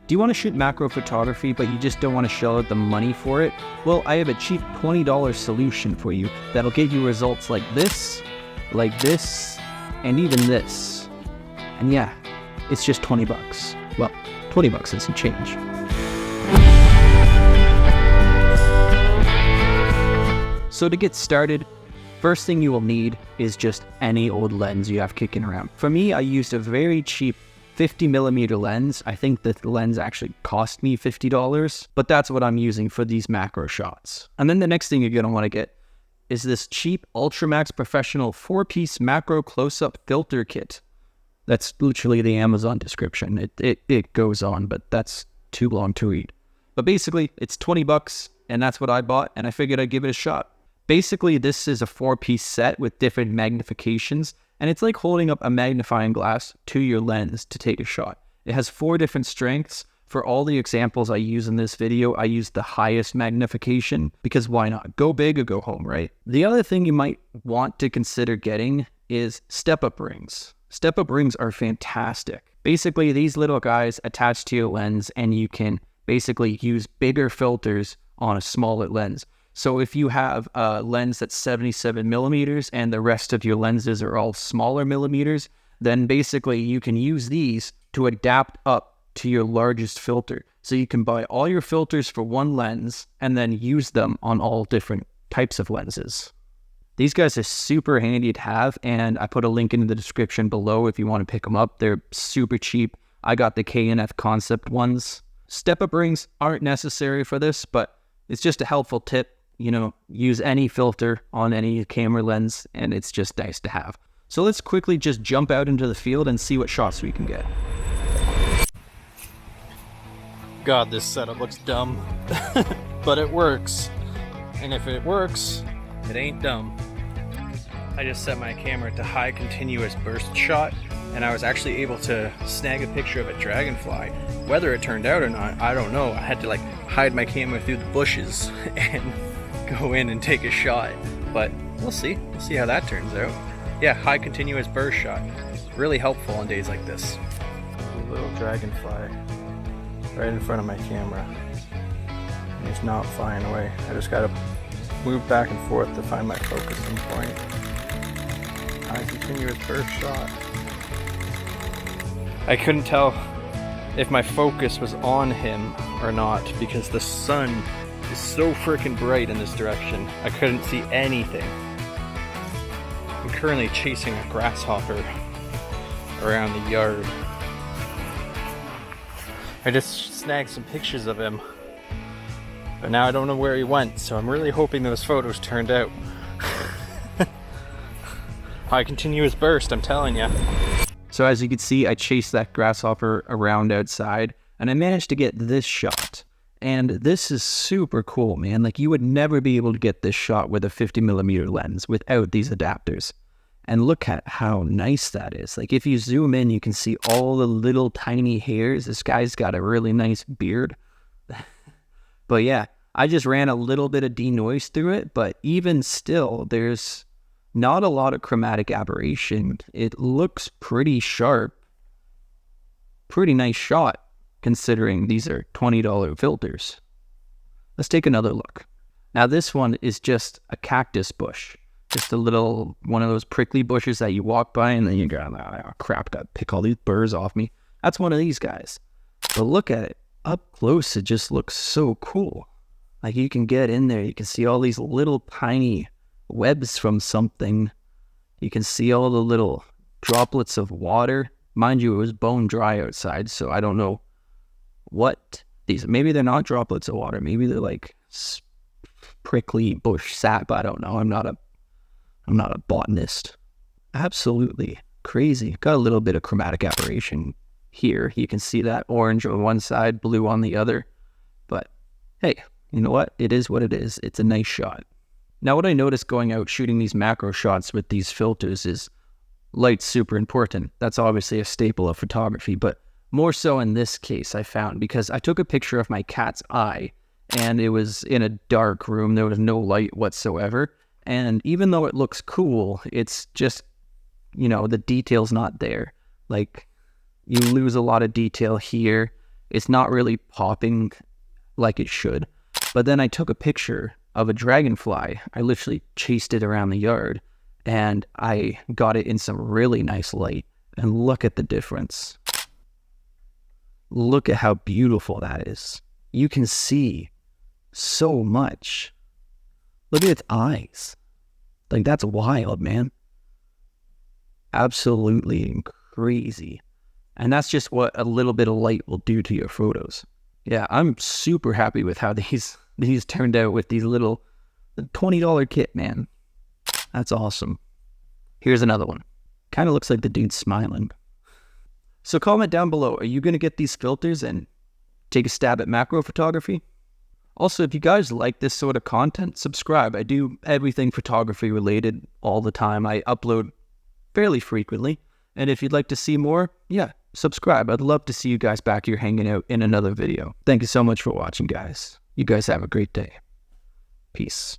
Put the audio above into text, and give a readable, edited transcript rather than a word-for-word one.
Do you want to shoot macro photography, but you just don't want to shell out the money for it? Well, I have a cheap $20 solution for you that'll get you results like this, and even this. And yeah, it's just 20 bucks. Well, 20 bucks and some change. So to get started, first thing you will need is just any old lens you have kicking around. For me, I used a very cheap 50mm lens. I think the lens actually cost me $50, but that's what I'm using for these macro shots. And then the next thing you're gonna wanna get is this cheap Ultimax Professional 4-piece macro close-up filter kit. That's literally the Amazon description. It goes on, but that's too long to read. But basically, it's 20 bucks, and that's what I bought, and I figured I'd give it a shot. Basically, this is a 4-piece set with different magnifications, and it's like holding up a magnifying glass to your lens to take a shot. It has 4 different strengths. For all the examples I use in this video, I use the highest magnification because why not? Go big or go home, right? The other thing you might want to consider getting is step-up rings. Step-up rings are fantastic. Basically, these little guys attach to your lens, and you can basically use bigger filters on a smaller lens. So if you have a lens that's 77mm and the rest of your lenses are all smaller millimeters, then basically you can use these to adapt up to your largest filter. So you can buy all your filters for one lens and then use them on all different types of lenses. These guys are super handy to have, and I put a link in the description below if you want to pick them up. They're super cheap. I got the KnF concept ones. Step-up rings aren't necessary for this, but it's just a helpful tip. You know, use any filter on any camera lens, and it's just nice to have. So let's quickly just jump out into the field and see what shots we can get. God, this setup looks dumb, but it works. And if it works, it ain't dumb. I just set my camera to high continuous burst shot, and I was actually able to snag a picture of a dragonfly. Whether it turned out or not, I don't know. I had to like hide my camera through the bushes and go in and take a shot, but we'll see how that turns out. Yeah, high continuous burst shot, really helpful on days like this. A little dragonfly right in front of my camera. He's not flying away. I just gotta move back and forth to find my focusing point. High continuous burst shot. I couldn't tell if my focus was on him or not because the sun is so freaking bright in this direction. I couldn't see anything. I'm currently chasing a grasshopper around the yard. I just snagged some pictures of him, but now I don't know where he went, so I'm really hoping those photos turned out. High continuous burst, I'm telling you. So as you can see, I chased that grasshopper around outside, and I managed to get this shot. And this is super cool, man. Like, you would never be able to get this shot with a 50mm lens without these adapters. And look at how nice that is. Like, if you zoom in, you can see all the little tiny hairs. This guy's got a really nice beard. But yeah, I just ran a little bit of denoise through it, but even still, there's not a lot of chromatic aberration. It looks pretty sharp. Pretty nice shot, considering these are $20 filters. Let's take another look. Now this one is just a cactus bush. Just a little, one of those prickly bushes that you walk by and then you go, oh crap, gotta pick all these burrs off me. That's one of these guys. But look at it. Up close, it just looks so cool. Like, you can get in there, you can see all these little tiny webs from something. You can see all the little droplets of water. Mind you, it was bone dry outside, so I don't know what these, maybe they're not droplets of water, maybe they're like prickly bush sap. I don't know. I'm not a botanist. Absolutely crazy. Got a little bit of chromatic aberration here. You can see that orange on one side, blue on the other. But hey, you know what? It is what it is. It's a nice shot. Now, what I noticed going out shooting these macro shots with these filters is light's super important. That's obviously a staple of photography, but more so in this case I found, because I took a picture of my cat's eye and it was in a dark room. There was no light whatsoever. And even though it looks cool, it's just, you know, the detail's not there. Like, you lose a lot of detail here. It's not really popping like it should. But then I took a picture of a dragonfly. I literally chased it around the yard and I got it in some really nice light. And look at the difference. Look at how beautiful that is. You can see so much. Look at its eyes. Like, that's wild, man. Absolutely crazy. And that's just what a little bit of light will do to your photos. Yeah, I'm super happy with how these turned out with these little $20 kit, man. That's awesome. Here's another one. Kind of looks like the dude's smiling. So comment down below, are you going to get these filters and take a stab at macro photography? Also, if you guys like this sort of content, subscribe. I do everything photography related all the time. I upload fairly frequently. And if you'd like to see more, yeah, subscribe. I'd love to see you guys back here hanging out in another video. Thank you so much for watching, guys. You guys have a great day. Peace.